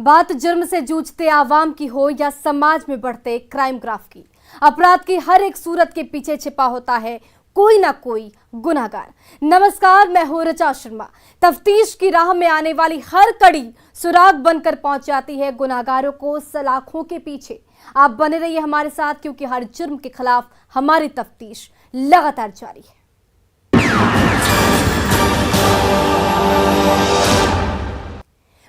बात जुर्म से जूझते आवाम की हो या समाज में बढ़ते क्राइम ग्राफ की, अपराध की हर एक सूरत के पीछे छिपा होता है कोई ना कोई गुनहगार। नमस्कार, मैं हूं ऋचा शर्मा। तफ्तीश की राह में आने वाली हर कड़ी सुराग बनकर पहुंच जाती है गुनहगारों को सलाखों के पीछे। आप बने रहिए हमारे साथ, क्योंकि हर जुर्म के खिलाफ हमारी तफ्तीश लगातार जारी है।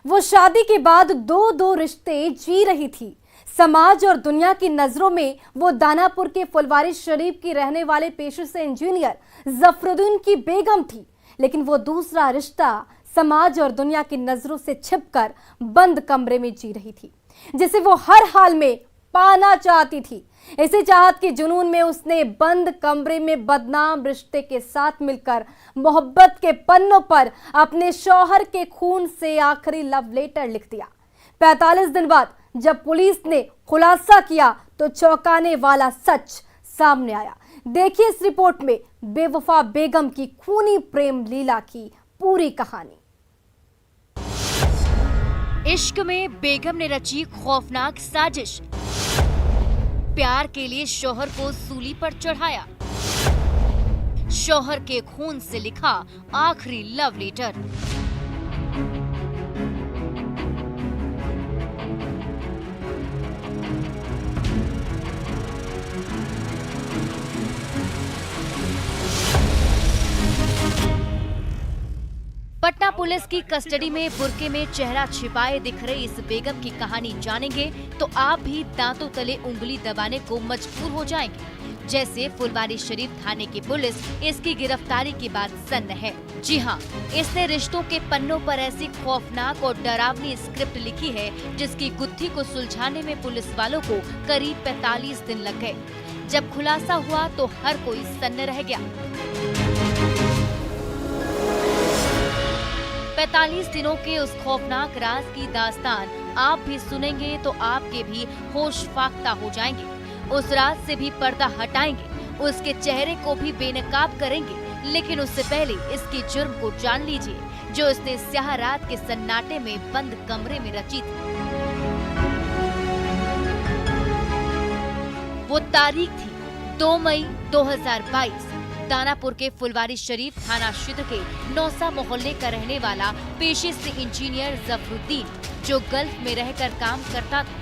वो शादी के बाद दो रिश्ते जी रही थी। समाज और दुनिया की नजरों में वो दानापुर के फुलवारी शरीफ की रहने वाले पेशे से इंजीनियर जफरुद्दीन की बेगम थी, लेकिन वो दूसरा रिश्ता समाज और दुनिया की नजरों से छिपकर बंद कमरे में जी रही थी, जिसे वो हर हाल में पाना चाहती थी। इसी चाहत के जुनून में उसने बंद कमरे में बदनाम रिश्ते के साथ मिलकर मोहब्बत के पन्नों पर अपने शौहर के खून से आखिरी लव लेटर लिख दिया। 45 दिन बाद जब पुलिस ने खुलासा किया तो चौंकाने वाला सच सामने आया। देखिए इस रिपोर्ट में बेवफा बेगम की खूनी प्रेम लीला की पूरी कहानी। इश्क में बेगम ने रची खौफनाक साजिश, प्यार के लिए शौहर को सूली पर चढ़ाया, शौहर के खून से लिखा आखिरी लव लेटर। पटना पुलिस की कस्टडी में बुर्के में चेहरा छिपाए दिख रही इस बेगम की कहानी जानेंगे तो आप भी दांतों तले उंगली दबाने को मजबूर हो जाएंगे। जैसे फुलवारी शरीफ थाने की पुलिस इसकी गिरफ्तारी के बाद सन्न है। जी हाँ, इसने रिश्तों के पन्नों पर ऐसी खौफनाक और डरावनी स्क्रिप्ट लिखी है जिसकी गुत्थी को सुलझाने में पुलिस वालों को करीब 45 दिन लग गए। जब खुलासा हुआ तो हर कोई सन्न रह गया। 45 दिनों के उस खौफनाक राज की दास्तान आप भी सुनेंगे तो आपके भी होश फाख्ता हो जाएंगे। उस राज से भी पर्दा हटाएंगे, उसके चेहरे को भी बेनकाब करेंगे। लेकिन उससे पहले इसकी जुर्म को जान लीजिए जो इसने स्याह रात के सन्नाटे में बंद कमरे में रची थी। वो तारीख थी 2 मई 2022। दानापुर के फुलवारी शरीफ थाना क्षेत्र के नौसा मोहल्ले का रहने वाला पेशे से इंजीनियर जफरुद्दीन, जो गल्फ में रहकर काम करता था,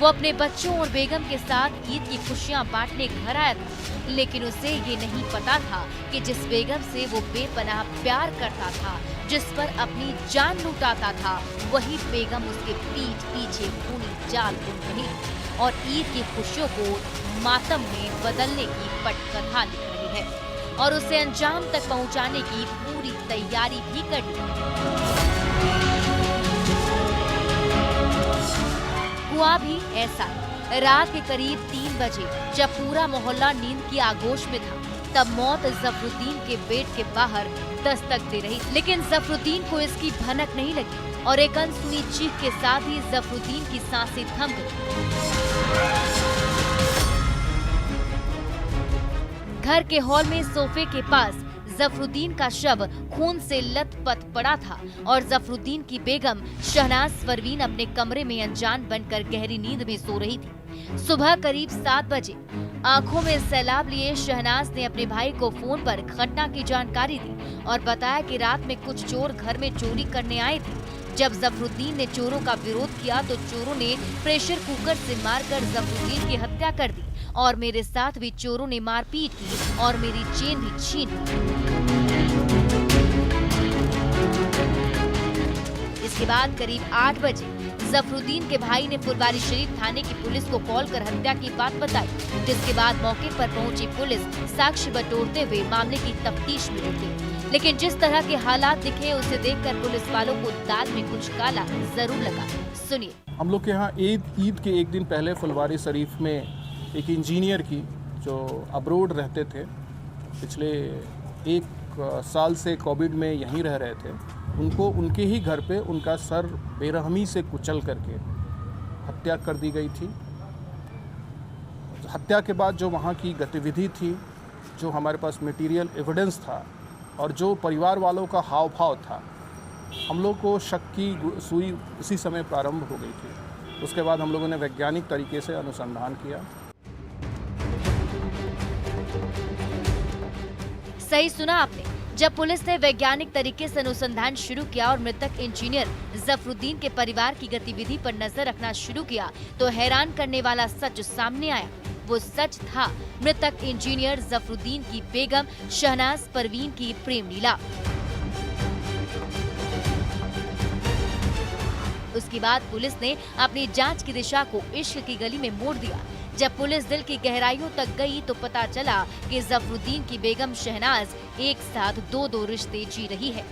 वो अपने बच्चों और बेगम के साथ ईद की खुशियां बांटने घर आया था। लेकिन उसे ये नहीं पता था कि जिस बेगम से वो बेपनाह प्यार करता था, जिस पर अपनी जान लुटाता था, वही बेगम उसके पीठ पीछे खूनी जाल बुन रही और ईद की खुशियों को मातम में बदलने की पटकथा लिख रही है और उसे अंजाम तक पहुंचाने की पूरी तैयारी भी कर ली। हुआ भी ऐसा। रात के करीब 3 बजे जब पूरा मोहल्ला नींद की आगोश में था, तब मौत जफरुद्दीन के बेड के बाहर दस्तक दे रही। लेकिन जफरुद्दीन को इसकी भनक नहीं लगी और एक अनसुनी चीख के साथ ही जफरुद्दीन की सांसें थम गईं। घर के हॉल में सोफे के पास जफरुद्दीन का शव खून से लथपथ पड़ा था और जफरुद्दीन की बेगम शहनाज परवीन अपने कमरे में अनजान बनकर गहरी नींद में सो रही थी। सुबह करीब 7 बजे आंखों में सैलाब लिए शहनाज ने अपने भाई को फोन पर घटना की जानकारी दी और बताया कि रात में कुछ चोर घर में चोरी करने आए थे। जब जफरुद्दीन ने चोरों का विरोध किया तो चोरों ने प्रेशर कुकर से मारकर जफरुद्दीन की हत्या कर दी और मेरे साथ भी चोरों ने मारपीट की और मेरी चेन भी छीन ली। इसके बाद करीब 8 बजे जफरुद्दीन के भाई ने फुलवारी शरीफ थाने की पुलिस को कॉल कर हत्या की बात बताई, जिसके बाद मौके पर पहुंची पुलिस साक्ष्य बटोरते हुए मामले की तफ्तीश में जुटी। लेकिन जिस तरह के हालात दिखे उसे देखकर पुलिस वालों को दाल में कुछ काला जरूर लगा। सुनिए। हम लोग के यहाँ ईद के एक दिन पहले फुलवारी शरीफ में एक इंजीनियर की जो अब्रोड रहते थे, पिछले 1 साल से कोविड में यहीं रह रहे थे, उनको उनके ही घर पे उनका सर बेरहमी से कुचल करके हत्या कर दी गई थी। हत्या के बाद जो वहाँ की गतिविधि थी, जो हमारे पास मटेरियल एविडेंस था और जो परिवार वालों का हाव भाव था, हम लोग को शक की सुई उसी समय प्रारंभ हो गई थी। उसके बाद हम लोगों ने वैज्ञानिक तरीके से अनुसंधान किया। सही सुना आपने। जब पुलिस ने वैज्ञानिक तरीके से अनुसंधान शुरू किया और मृतक इंजीनियर जफरुद्दीन के परिवार की गतिविधि पर नजर रखना शुरू किया तो हैरान करने वाला सच सामने आया। वो सच था मृतक इंजीनियर जफरुद्दीन की बेगम शहनाज परवीन की प्रेम लीला। उसके बाद पुलिस ने अपनी जांच की दिशा को इश्क की गली में मोड़ दिया। जब पुलिस दिल की गहराइयों तक गई तो पता चला कि जफरुद्दीन की बेगम शहनाज एक साथ दो रिश्ते जी रही है।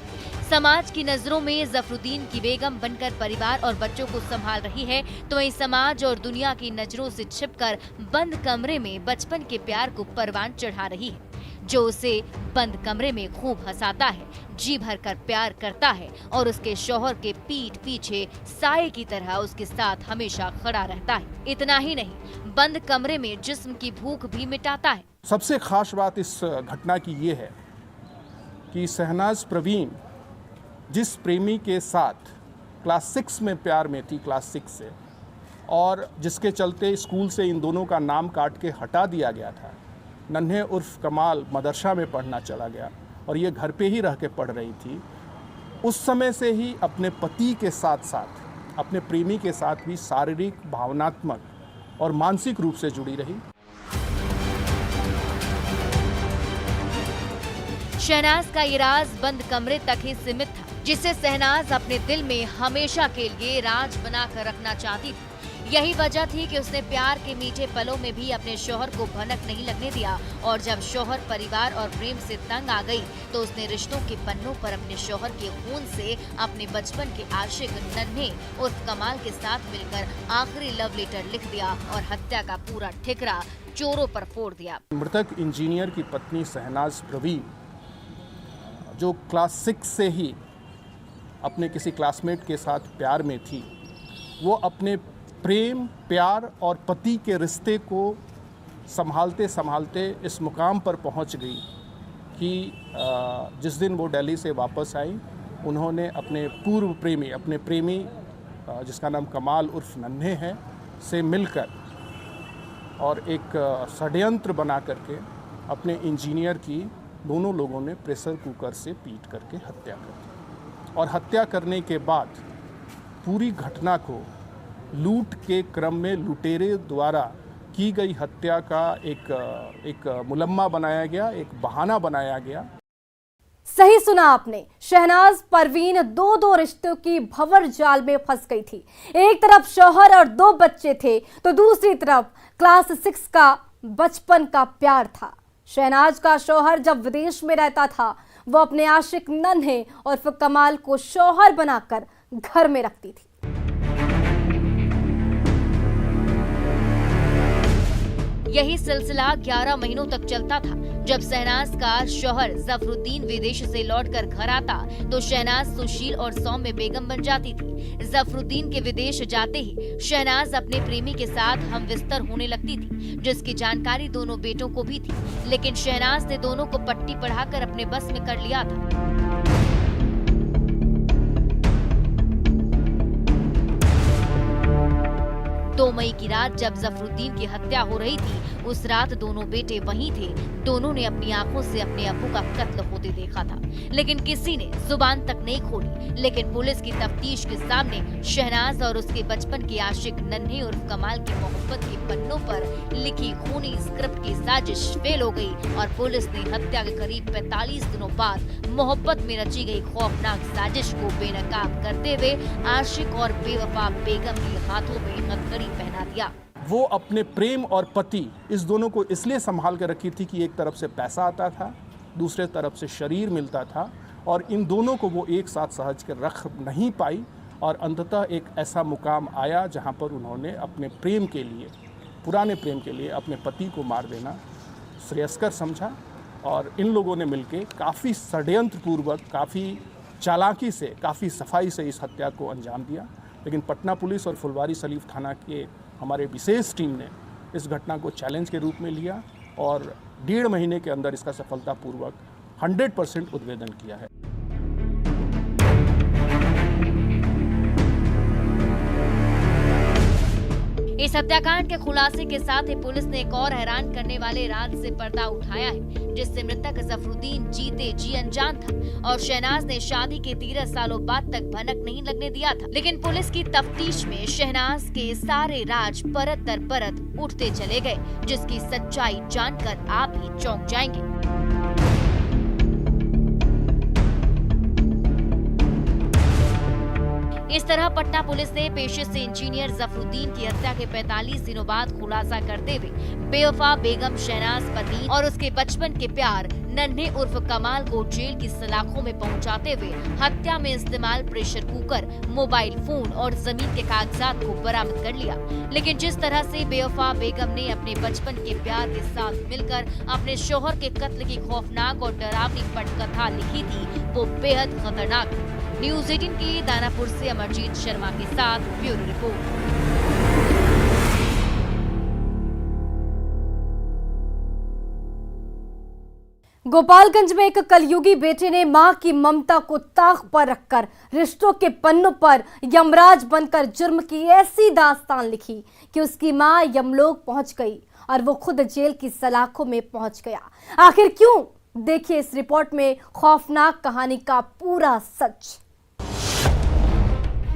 समाज की नजरों में जफरुद्दीन की बेगम बनकर परिवार और बच्चों को संभाल रही है, तो वहीं समाज और दुनिया की नजरों से छिपकर बंद कमरे में बचपन के प्यार को परवान चढ़ा रही है, जो उसे बंद कमरे में खूब हंसाता है, जी भर कर प्यार करता है और उसके शौहर के पीठ पीछे साए की तरह उसके साथ हमेशा खड़ा रहता है। इतना ही नहीं, बंद कमरे में जिस्म की भूख भी मिटाता है। सबसे खास बात इस घटना की ये है कि शहनाज परवीन जिस प्रेमी के साथ क्लास 6 में प्यार में थी, क्लास 6 से, और जिसके चलते स्कूल से इन दोनों का नाम काट के हटा दिया गया था, नन्हे उर्फ कमाल मदरसा में पढ़ना चला गया और ये घर पे ही रह के पढ़ रही थी, उस समय से ही अपने पति के साथ साथ अपने प्रेमी के साथ भी शारीरिक, भावनात्मक और मानसिक रूप से जुड़ी रही। शहनाज का ये राज बंद कमरे तक ही सीमित था, जिसे शहनाज अपने दिल में हमेशा के लिए राज बनाकर रखना चाहती थी। यही वजह थी कि उसने प्यार के मीठे पलों में भी अपने शौहर को भनक नहीं लगने दिया और जब शौहर परिवार और प्रेम से तंग आ गई तो उसने रिश्तों के पन्नों पर अपने शौहर के खून से अपने बचपन के आशिक नन्हे उर्फ कमाल के साथ मिलकर आखिरी लव लेटर लिख दिया और हत्या का पूरा ठिकरा चोरों पर फोड़ दिया। मृतक इंजीनियर की पत्नी शहनाज परवीन, जो क्लास 6 से ही अपने किसी क्लासमेट के साथ प्यार में थी, वो अपने प्रेम, प्यार और पति के रिश्ते को संभालते संभालते इस मुकाम पर पहुंच गई कि जिस दिन वो दिल्ली से वापस आई, उन्होंने अपने पूर्व प्रेमी, अपने प्रेमी जिसका नाम कमाल उर्फ नन्हे है, से मिलकर और एक षड्यंत्र बना करके अपने इंजीनियर की दोनों लोगों ने प्रेशर कुकर से पीट करके हत्या कर दी। और हत्या करने के बाद पूरी घटना को लूट के क्रम में लुटेरे द्वारा की गई हत्या का एक मुलम्मा बनाया गया, एक बहाना बनाया गया। सही सुना आपने। शहनाज परवीन दो रिश्तों की भंवर जाल में फंस गई थी। एक तरफ शौहर और 2 बच्चे थे तो दूसरी तरफ क्लास 6 का बचपन का प्यार था। शहनाज का शौहर जब विदेश में रहता था, वो अपने आशिक नन्हे और फिर कमाल को शौहर बनाकर घर में रखती थी। यही सिलसिला 11 महीनों तक चलता था। जब शहनाज का शौहर जफरुद्दीन विदेश से लौटकर घर आता तो शहनाज सुशील और सौम्य बेगम बन जाती थी। जफरुद्दीन के विदेश जाते ही शहनाज अपने प्रेमी के साथ हमबिस्तर होने लगती थी, जिसकी जानकारी दोनों बेटों को भी थी, लेकिन शहनाज ने दोनों को पट्टी पढ़ाकर अपने बस में कर लिया था। 2 मई की रात जब जफरुद्दीन की हत्या हो रही थी, उस रात दोनों बेटे वहीं थे। दोनों ने अपनी आंखों से अपने अब्बू का कत्ल होते देखा था, लेकिन किसी ने जुबान तक नहीं खोली। लेकिन पुलिस की तफ्तीश के सामने शहनाज और उसके बचपन के आशिक नन्हे उर्फ कमाल की मोहब्बत के पन्नों पर लिखी खूनी स्क्रिप्ट की साजिश फेल हो गई और पुलिस ने हत्या के करीब 45 दिनों बाद मोहब्बत में रची गई खौफनाक साजिश को बेनकाब करते हुए आशिक और बेवफा बेगम के हाथों में हथकड़ी पहना दिया। वो अपने प्रेम और पति इस दोनों को इसलिए संभाल कर रखी थी कि एक तरफ से पैसा आता था, दूसरे तरफ से शरीर मिलता था, और इन दोनों को वो एक साथ सहज कर रख नहीं पाई और अंततः एक ऐसा मुकाम आया जहां पर उन्होंने अपने प्रेम के लिए, पुराने प्रेम के लिए अपने पति को मार देना श्रेयस्कर समझा। और इन लोगों ने मिलकर काफ़ी षड्यंत्रपूर्वक, काफ़ी चालाकी से, काफ़ी सफाई से इस हत्या को अंजाम दिया। लेकिन पटना पुलिस और फुलवारी शरीफ थाना के हमारे विशेष टीम ने इस घटना को चैलेंज के रूप में लिया और 1.5 महीने के अंदर इसका सफलतापूर्वक 100% उद्भेदन किया है। इस हत्याकांड के खुलासे के साथ ही पुलिस ने एक और हैरान करने वाले राज से पर्दा उठाया है, जिससे मृतक जफरुद्दीन जीते जी अनजान था और शहनाज ने शादी के 13 सालों बाद तक भनक नहीं लगने दिया था। लेकिन पुलिस की तफ्तीश में शहनाज के सारे राज परत दर परत उठते चले गए, जिसकी सच्चाई जानकर आप ही चौंक जाएंगे। इस तरह पटना पुलिस ने पेशे से इंजीनियर जफरुद्दीन की हत्या के 45 दिनों बाद खुलासा करते हुए बेवफा बेगम शहनाज पति और उसके बचपन के प्यार नन्हे उर्फ कमाल को जेल की सलाखों में पहुंचाते हुए हत्या में इस्तेमाल प्रेशर कुकर, मोबाइल फोन और जमीन के कागजात को बरामद कर लिया। लेकिन जिस तरह से बेवफा बेगम ने अपने बचपन के प्यार के साथ मिलकर अपने शौहर के कत्ल की खौफनाक और डरावनी पटकथा लिखी थी, वो बेहद खतरनाक थी। न्यूज़ 18 के लिए दानापुर से अमरजीत शर्मा के साथ ब्यूरो रिपोर्ट। गोपालगंज में एक कलयुगी बेटे ने मां की ममता को ताक पर रखकर रिश्तों के पन्नों पर यमराज बनकर जुर्म की ऐसी दास्तान लिखी कि उसकी मां यमलोक पहुंच गई और वो खुद जेल की सलाखों में पहुंच गया। आखिर क्यों? देखिए इस रिपोर्ट में खौफनाक कहानी का पूरा सच।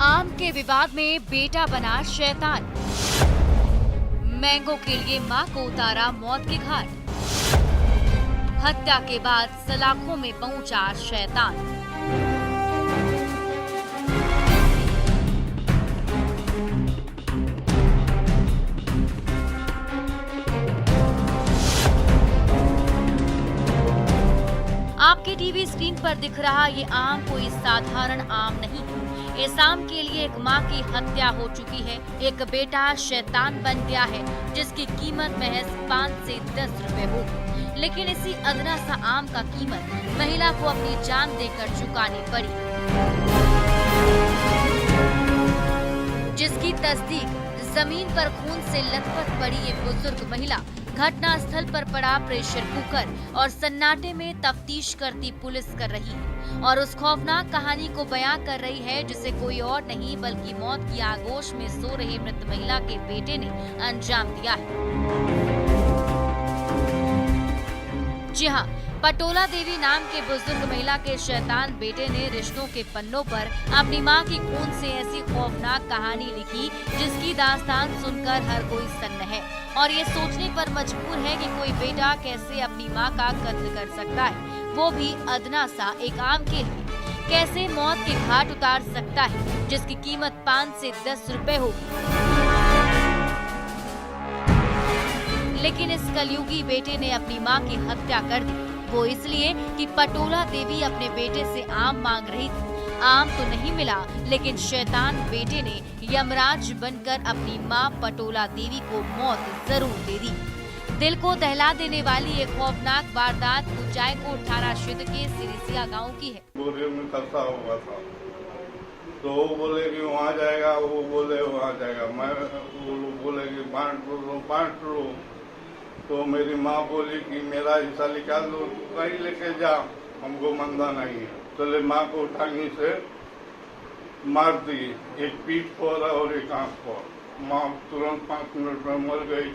आम के विवाद में बेटा बना शैतान, मैंगो के लिए मां को उतारा मौत के घाट, हत्या के बाद सलाखों में पहुंचा शैतान। आपके टीवी स्क्रीन पर दिख रहा ये आम कोई साधारण आम नहीं है। इस आम के लिए एक मां की हत्या हो चुकी है, एक बेटा शैतान बन गया है जिसकी कीमत महज 5 से 10 रुपए होगी। लेकिन इसी अदना सा आम का कीमत महिला को अपनी जान देकर चुकानी पड़ी, जिसकी तस्दीक जमीन पर खून से लथपथ पड़ी ये बुजुर्ग महिला घटना स्थल पर पड़ा प्रेशर कुकर और सन्नाटे में तफ्तीश करती पुलिस कर रही है और उस खौफनाक कहानी को बयां कर रही है जिसे कोई और नहीं बल्कि मौत की आगोश में सो रही मृत महिला के बेटे ने अंजाम दिया है। जी हाँ, पटोला देवी नाम के बुजुर्ग महिला के शैतान बेटे ने रिश्तों के पन्नों पर अपनी मां की खून से ऐसी खौफनाक कहानी लिखी जिसकी दास्तान सुनकर हर कोई सन्न है और ये सोचने पर मजबूर है कि कोई बेटा कैसे अपनी मां का कत्ल कर सकता है, वो भी अदना सा एक आम के लिए। कैसे मौत के घाट उतार सकता है जिसकी कीमत 5 से 10 रुपए होगी। लेकिन इस कलयुगी बेटे ने अपनी मां की हत्या कर दी, वो इसलिए कि पटोला देवी अपने बेटे से आम मांग रही थी। आम तो नहीं मिला, लेकिन शैतान बेटे ने यमराज बनकर अपनी मां पटोला देवी को मौत जरूर दे दी। दिल को दहला देने वाली एक खौफनाक वारदात कुचायकोट थाना क्षेत्र के सिरिसिया गांव की है। बोरियो में खसा हुआ था तो वो बोले कि वहाँ जाएगा, वो बोले वहाँ जाएगा, मैं बोले कि बांट लो। तो मेरी माँ बोली कि मेरा हिस्सा निकाल दो, कहीं लेके जा, हमको मंदा नहीं है। चले माँ को उठाने से मार दी, एक पीठ पर और एक आंख पर। माँ तुरंत 5 मिनट में मर गई।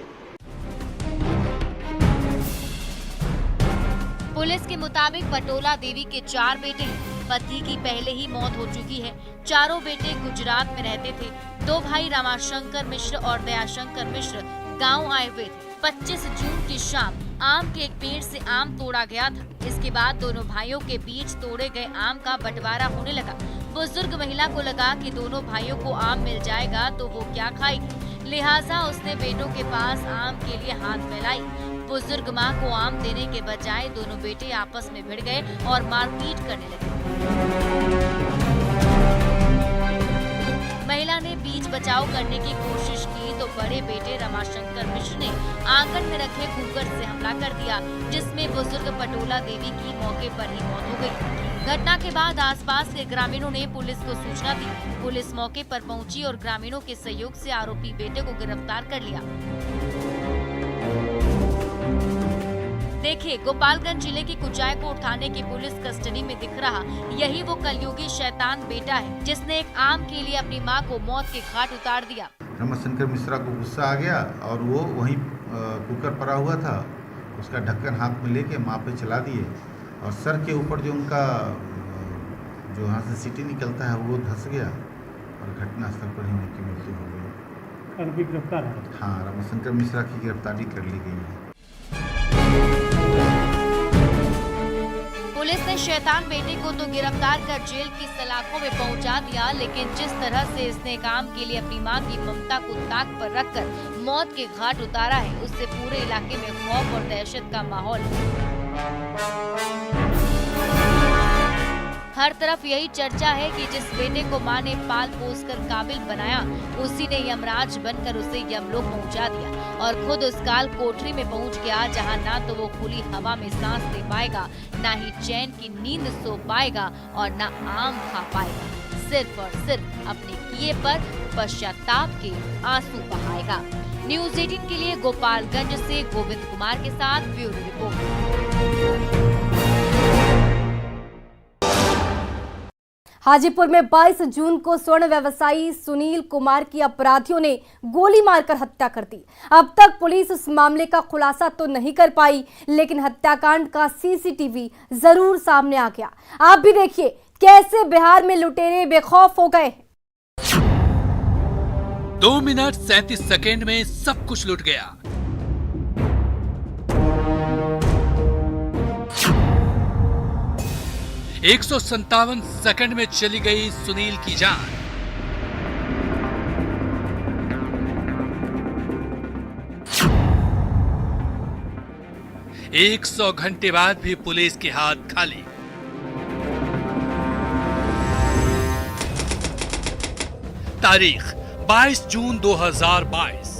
पुलिस के मुताबिक पटोला देवी के 4 बेटे हैं। पति की पहले ही मौत हो चुकी है। चारों बेटे गुजरात में रहते थे। 2 भाई रामाशंकर मिश्र और दयाशंकर मिश्र गांव आए हुए थे। 25 जून की शाम आम के एक पेड़ से आम तोड़ा गया था। इसके बाद दोनों भाइयों के बीच तोड़े गए आम का बंटवारा होने लगा। बुजुर्ग महिला को लगा कि दोनों भाइयों को आम मिल जाएगा तो वो क्या खाएगी, लिहाजा उसने बेटों के पास आम के लिए हाथ फैलाई। बुजुर्ग माँ को आम देने के बजाय दोनों बेटे आपस में भिड़ गए और मारपीट करने लगे। महिला ने बीच बचाव करने की कोशिश की तो बड़े बेटे रमाशंकर मिश्र ने आंगन में रखे कुकर से हमला कर दिया, जिसमें बुजुर्ग पटोला देवी की मौके पर ही मौत हो गई। घटना के बाद आसपास के ग्रामीणों ने पुलिस को सूचना दी। पुलिस मौके पर पहुंची और ग्रामीणों के सहयोग से आरोपी बेटे को गिरफ्तार कर लिया। देखिए, गोपालगंज जिले की कुचायकोट थाने की पुलिस कस्टडी में दिख रहा यही वो कलयुगी शैतान बेटा है जिसने एक आम के लिए अपनी मां को मौत के घाट उतार दिया। रमाशंकर मिश्रा को गुस्सा आ गया और वो वहीं कुकर पड़ा हुआ था, उसका ढक्कन हाथ में लेके माँ पे चला दिए और सर के ऊपर जो उनका जो यहाँ से सीटी निकलता है वो धंस गया और घटनास्थल पर ही उनकी मृत्यु हो गई। आरोपी गिरफ्तार है। हाँ, रमाशंकर मिश्रा की गिरफ्तारी कर ली गई है। पुलिस ने शैतान बेटे को तो गिरफ्तार कर जेल की सलाखों में पहुंचा दिया, लेकिन जिस तरह से इसने काम के लिए अपनी मां की ममता को ताक पर रखकर मौत के घाट उतारा है, उससे पूरे इलाके में खौफ और दहशत का माहौल है। हर तरफ यही चर्चा है कि जिस बेटे को मां ने पाल पोस कर काबिल बनाया, उसी ने यमराज बनकर उसे यमलोक पहुंचा दिया और खुद उस काल कोठरी में पहुंच गया, जहां ना तो वो खुली हवा में सांस ले पाएगा, ना ही चैन की नींद सो पाएगा और ना आम खा पाएगा। सिर्फ और सिर्फ अपने किए पर पश्चाताप के आंसू बहाएगा। न्यूज़ 18 के लिए गोपालगंज से गोविंद कुमार के साथ ब्यूरो रिपोर्ट। हाजीपुर में 22 जून को स्वर्ण व्यवसायी सुनील कुमार की अपराधियों ने गोली मारकर हत्या कर दी। अब तक पुलिस इस मामले का खुलासा तो नहीं कर पाई, लेकिन हत्याकांड का सीसीटीवी जरूर सामने आ गया। आप भी देखिए कैसे बिहार में लुटेरे बेखौफ हो गए। 2 मिनट 37 सेकेंड में सब कुछ लुट गया। एक 157 सेकंड में चली गई सुनील की जान। एक 100 घंटे बाद भी पुलिस के हाथ खाली। तारीख 22 जून 2022।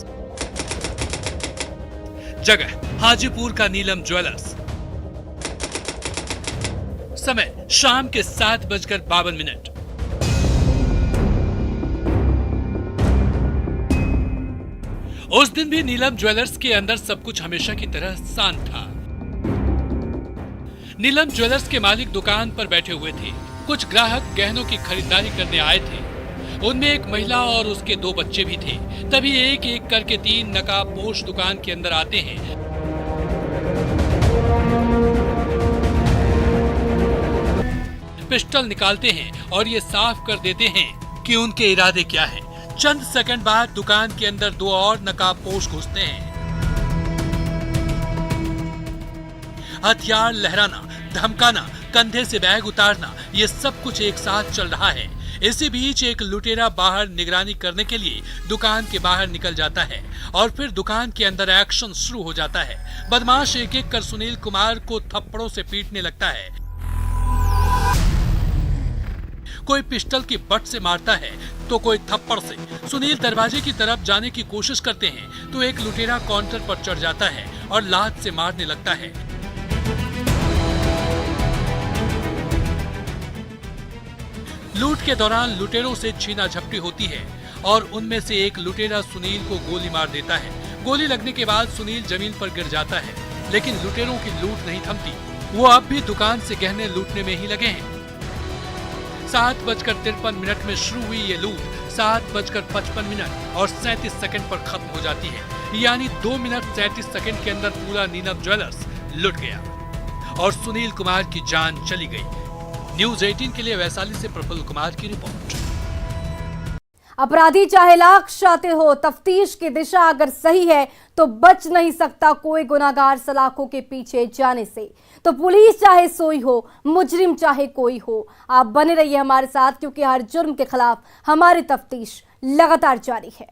जगह हाजीपुर का नीलम ज्वेलर्स। समय शाम के 7:52। उस दिन भी नीलम ज्वेलर्स के अंदर सब कुछ हमेशा की तरह शांत था। नीलम ज्वेलर्स के मालिक दुकान पर बैठे हुए थे। कुछ ग्राहक गहनों की खरीदारी करने आए थे। उनमें एक महिला और उसके 2 बच्चे भी थे। तभी एक एक करके 3 नकाबपोश दुकान के अंदर आते हैं। पिस्टल निकालते हैं और ये साफ कर देते हैं कि उनके इरादे क्या हैं। चंद सेकंड बाद दुकान के अंदर 2 और नकाबपोश घुसते हैं। हथियार लहराना, धमकाना, कंधे से बैग उतारना, ये सब कुछ एक साथ चल रहा है। इसी बीच एक लुटेरा बाहर निगरानी करने के लिए दुकान के बाहर निकल जाता है और फिर दुकान के अंदर एक्शन शुरू हो जाता है। बदमाश एक एक कर सुनील कुमार को थप्पड़ों से पीटने लगता है। कोई पिस्टल की बट से मारता है तो कोई थप्पड़ से। सुनील दरवाजे की तरफ जाने की कोशिश करते हैं तो एक लुटेरा काउंटर पर चढ़ जाता है और लात से मारने लगता है। लूट के दौरान लुटेरों से छीना झपटी होती है और उनमें से एक लुटेरा सुनील को गोली मार देता है। गोली लगने के बाद सुनील जमीन पर गिर जाता है, लेकिन लुटेरों की लूट नहीं थमती। वो अब भी दुकान से गहने लूटने में ही लगे हैं। 7:53 में शुरू हुई ये लूट 7:55 और 37 सेकंड पर खत्म हो जाती है। यानी 2 मिनट 37 सेकंड के अंदर पूरा नीलम ज्वेलर्स लुट गया और सुनील कुमार की जान चली गई। न्यूज़ 18 के लिए वैशाली से प्रफुल्ल कुमार की रिपोर्ट। अपराधी चाहे लाख चाहते हो, तफ्तीश की दिशा अगर सही है तो बच नहीं सकता कोई गुनाहगार सलाखों के पीछे जाने से। तो पुलिस चाहे सोई हो, मुजरिम चाहे कोई हो, आप बने रहिए हमारे साथ, क्योंकि हर जुर्म के खिलाफ हमारी तफ्तीश लगातार जारी है।